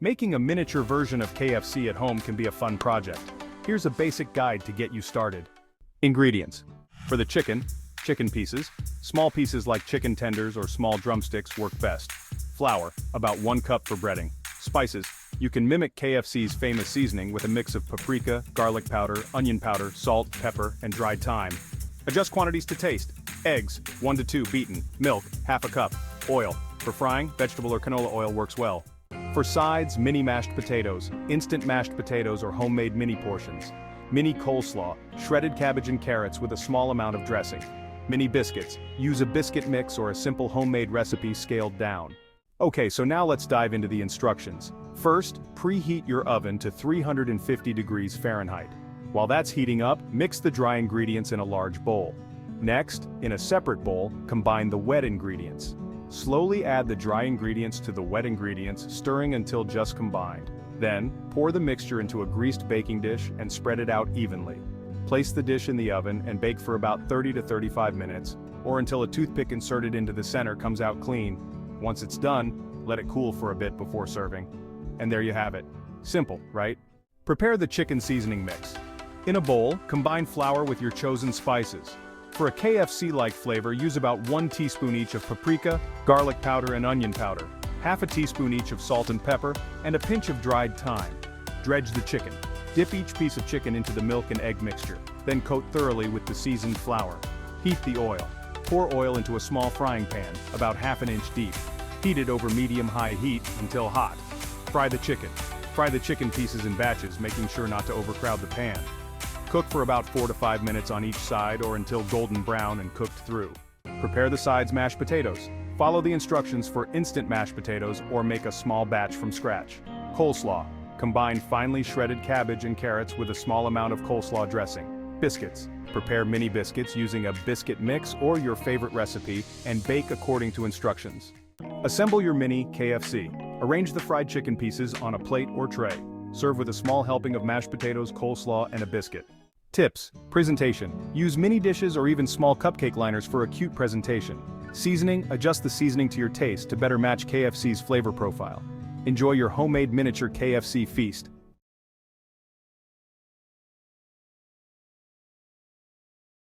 Making a miniature version of KFC at home can be a fun project. Here's a basic guide to get you started. Ingredients. For the chicken pieces. Small pieces like chicken tenders or small drumsticks work best. Flour, about 1 cup for breading. Spices. You can mimic KFC's famous seasoning with a mix of paprika, garlic powder, onion powder, salt, pepper, and dried thyme. Adjust quantities to taste. Eggs, 1 to 2 beaten. Milk, ½ a cup. Oil. For frying, vegetable or canola oil works well. For sides, mini mashed potatoes, instant mashed potatoes or homemade mini portions. Mini coleslaw, shredded cabbage and carrots with a small amount of dressing. Mini biscuits, use a biscuit mix or a simple homemade recipe scaled down. Okay, so now let's dive into the instructions. First, preheat your oven to 350 degrees Fahrenheit. While that's heating up, mix the dry ingredients in a large bowl. Next, in a separate bowl, combine the wet ingredients. Slowly add the dry ingredients to the wet ingredients, stirring until just combined. Then, pour the mixture into a greased baking dish and spread it out evenly. Place the dish in the oven and bake for about 30 to 35 minutes, or until a toothpick inserted into the center comes out clean. Once it's done, let it cool for a bit before serving. And there you have it. Simple, right? Prepare the chicken seasoning mix. In a bowl, combine flour with your chosen spices. For a KFC-like flavor, use about 1 teaspoon each of paprika, garlic powder and onion powder, ½ a teaspoon each of salt and pepper, and a pinch of dried thyme. Dredge the chicken. Dip each piece of chicken into the milk and egg mixture, then coat thoroughly with the seasoned flour. Heat the oil. Pour oil into a small frying pan, about ½ an inch deep. Heat it over medium-high heat until hot. Fry the chicken. Fry the chicken pieces in batches, making sure not to overcrowd the pan. Cook for about 4 to 5 minutes on each side or until golden brown and cooked through. Prepare the sides mashed potatoes. Follow the instructions for instant mashed potatoes or make a small batch from scratch. Coleslaw. Combine finely shredded cabbage and carrots with a small amount of coleslaw dressing. Biscuits. Prepare mini biscuits using a biscuit mix or your favorite recipe and bake according to instructions. Assemble your mini KFC. Arrange the fried chicken pieces on a plate or tray. Serve with a small helping of mashed potatoes, coleslaw, and a biscuit. Tips. Presentation. Use mini dishes or even small cupcake liners for a cute presentation. Seasoning. Adjust the seasoning to your taste to better match KFC's flavor profile. Enjoy your homemade miniature KFC feast.